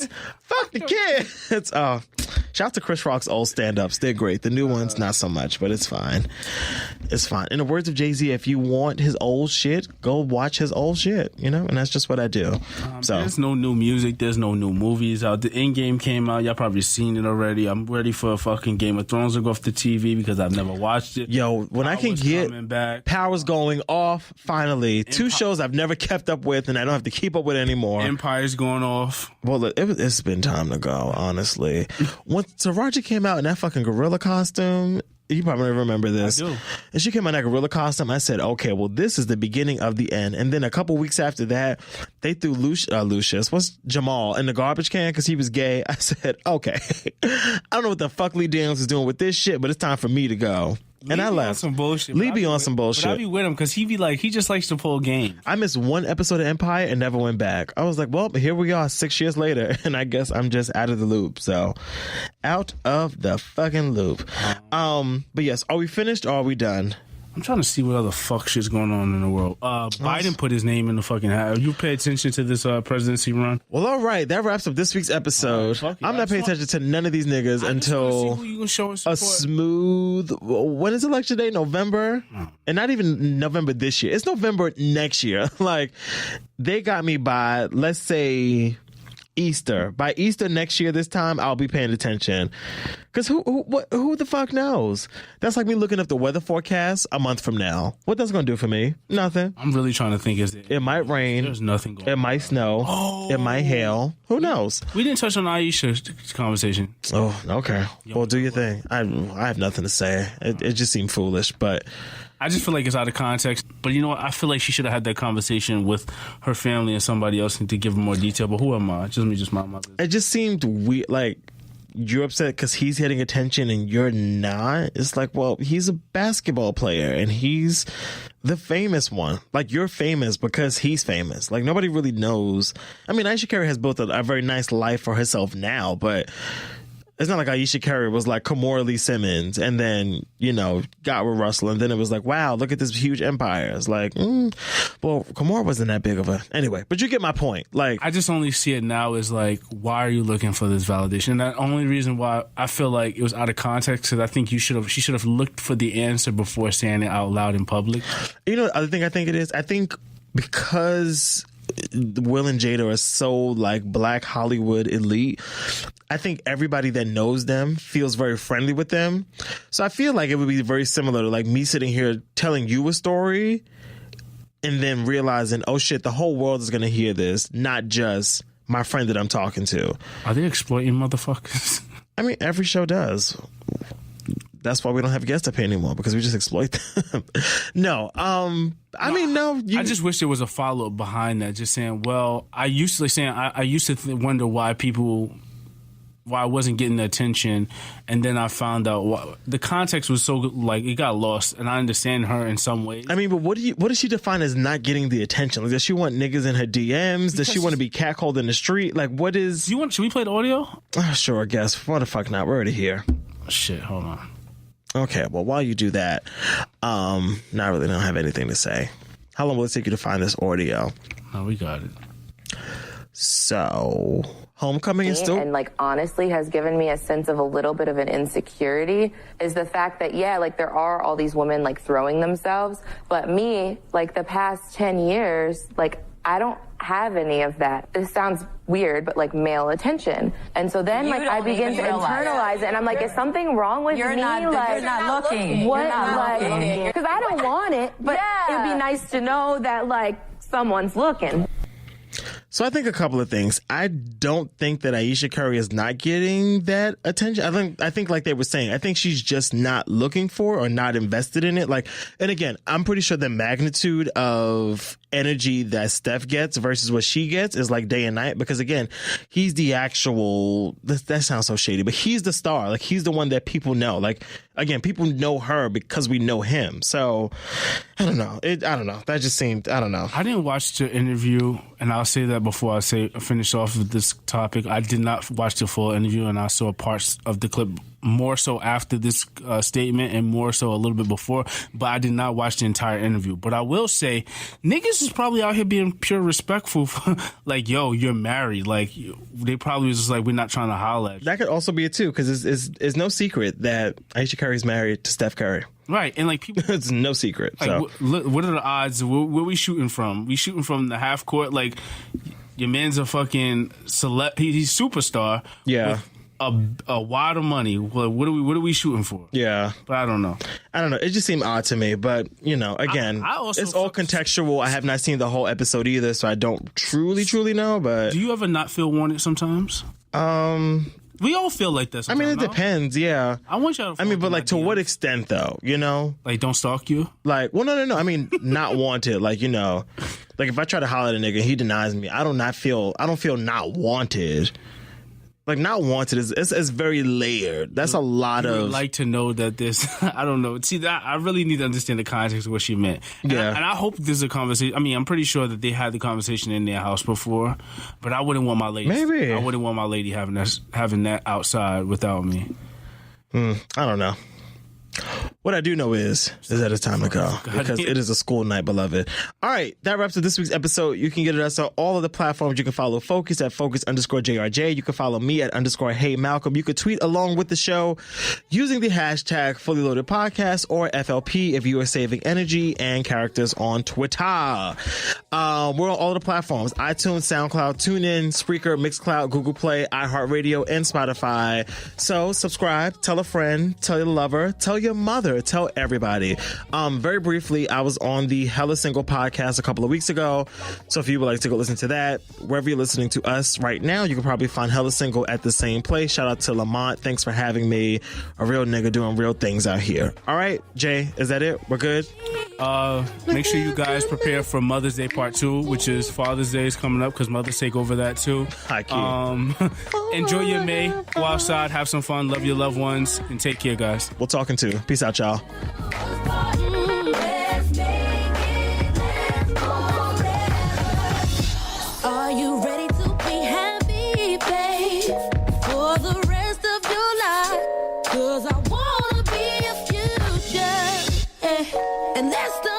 kids. Fuck the kids. Oh, shout out to Chris Rock's old stand-ups. They're great. The new ones, not so much, but it's fine. It's fine. In the words of Jay-Z, if you want his old shit, go watch his old shit, you know? And that's just what I do. So there's no new music. There's no new movies out. The Endgame came out. Y'all probably seen it already. I'm ready for a fucking Game of Thrones to go off the TV because I've never watched it. Yo, when I can get Power's going off, finally. Two shows I've never kept up with and I don't have to keep up with anymore. Empire's going off. Well, it's been time to go, honestly. When Taraji came out in that fucking gorilla costume, you probably remember this. I do. And she came out in that gorilla costume. I said, okay, well, this is the beginning of the end. And then a couple weeks after that, they threw Jamal in the garbage can because he was gay. I said, okay, I don't know what the fuck Lee Daniels is doing with this shit, but it's time for me to go. And I left. Some bullshit. Lee be on some bullshit. But I be with him because he just likes to pull game. I missed one episode of Empire and never went back. I was like, well, here we are 6 years later, and I guess I'm just out of the loop. So, out of the fucking loop. But yes, are we finished or are we done? I'm trying to see what other fuck shit's going on in the world. Biden put his name in the fucking hat. You pay attention to this presidency run? Well, all right. That wraps up this week's episode. I'm not paying attention to none of these niggas until a smooth... When is election day? November? And not even November this year. It's November next year. Like, they got me by, let's say... Easter. By Easter next year, this time, I'll be paying attention. Because who the fuck knows? That's like me looking up the weather forecast a month from now. What that's going to do for me? Nothing. I'm really trying to think. It might rain. There's nothing going on. It might snow. It might hail. Who knows? We didn't touch on Ayesha's conversation. Oh, okay. Well, do your thing. I have nothing to say. It just seemed foolish, but... I just feel like it's out of context. But you know what? I feel like she should have had that conversation with her family and somebody else to give them more detail. But who am I? Just my mother. It just seemed weird. Like, you're upset because he's getting attention and you're not. It's like, well, he's a basketball player and he's the famous one. Like, you're famous because he's famous. Like, nobody really knows. I mean, Ayesha Curry has built a very nice life for herself now, but... It's not like Ayesha Curry was like Kimora Lee Simmons and then, you know, got with Russell and then it was like, wow, look at this huge empire. It's like, well, Kimora wasn't that big of a... Anyway, but you get my point. Like, I just only see it now as like, why are you looking for this validation? And the only reason why I feel like it was out of context because I think she should have looked for the answer before saying it out loud in public. You know, the other thing I think it is, I think because... Will and Jada are so like Black Hollywood elite. I think everybody that knows them feels very friendly with them. So I feel like it would be very similar to like me sitting here telling you a story and then realizing, oh shit, the whole world is going to hear this, not just my friend that I'm talking to. Are they exploiting motherfuckers? I mean, every show does. That's why we don't have guests up here anymore, because we just exploit them. No, I mean, no. I just wish there was a follow-up behind that, just saying, well, I used to wonder why I wasn't getting the attention, and then I found out the context was so, like, it got lost, and I understand her in some ways. I mean, but what does she define as not getting the attention? Like, does she want niggas in her DMs? Does she want to be catcalled in the street? Like, what is... Should we play the audio? Sure, I guess. What the fuck not? We're already here. Shit, hold on. Okay, well, while you do that, I really don't have anything to say. How long will it take you to find this audio? No, we got it. So, homecoming is still... And, like, honestly has given me a sense of a little bit of an insecurity is the fact that, yeah, like, there are all these women, like, throwing themselves. But me, like, the past 10 years, like, I don't have any of that. This sounds weird, but like male attention. And so then like I begin to internalize it and I'm like, is something wrong with me? You're not looking. What? Because I don't want it, but it'd be nice to know that like someone's looking. So I think a couple of things. I don't think that Ayesha Curry is not getting that attention. I think like they were saying, I think she's just not looking for or not invested in it. Like, and again, I'm pretty sure the magnitude of energy that Steph gets versus what she gets is like day and night, because again, he's the actual, that sounds so shady, but he's the star. Like, he's the one that people know. Like, again, people know her because we know him. So I don't know. I don't know. That just seemed, I don't know. I didn't watch the interview, and I'll say that before I finish off with this topic. I did not watch the full interview, and I saw parts of the clip more so after this statement and more so a little bit before, but I did not watch the entire interview. But I will say, niggas is probably out here being pure respectful for, like, yo, you're married. Like, they probably was just like, we're not trying to holler at you. That could also be it too, because it's no secret that Ayesha Curry's married to Steph Curry. Right, and like people, it's no secret. Like, so what are the odds? Where we shooting from? We shooting from the half court. Like, your man's a fucking he's superstar. Yeah. With a wad of money. What are we shooting for? Yeah, but I don't know. It just seemed odd to me, but again, it's all contextual. I have not seen the whole episode either, so I don't truly know. But do you ever not feel wanted sometimes? We all feel like this. It depends. Yeah, I want y'all to. but like, to what extent though? Like, don't stalk you. Like, well, no. I mean, not wanted. Like, like if I try to holler at a nigga and he denies me, I don't feel not wanted. Like, not wanted is very layered. That's a lot of. I would like to know that this. I don't know. See, that I really need to understand the context of what she meant. And I hope there's a conversation. I mean, I'm pretty sure that they had the conversation in their house before, but I wouldn't want my lady. Maybe I wouldn't want my lady having that outside without me. I don't know. What I do know is that it's time to go, because it is a school night, beloved. All right, that wraps up this week's episode. You can get us on all of the platforms. You can follow Focus at Focus_JRJ. You can follow me at _HeyMalcolm. You could tweet along with the show using the hashtag Fully Loaded Podcast or FLP if you are saving energy and characters on Twitter. We're on all of the platforms: iTunes, SoundCloud, TuneIn, Spreaker, Mixcloud, Google Play, iHeartRadio, and Spotify. So subscribe, tell a friend, tell your lover, tell your mother, tell everybody. Very briefly, I was on the Hella Single podcast a couple of weeks ago, so if you would like to go listen to that, wherever you're listening to us right now, you can probably find Hella Single at the same place. Shout out to Lamont. Thanks for having me. A real nigga doing real things out here. All right, Jay, is that it? We're good? Make sure you guys prepare for Mother's Day Part 2, which is Father's Day is coming up, because mothers take over that too. Hi, kid. Enjoy your May. Go outside, have some fun, love your loved ones, and take care, guys. We'll talking too. Peace out, y'all. Are you ready to be happy, babe, for the rest of your life? 'Cause I wanna be your future, and that's the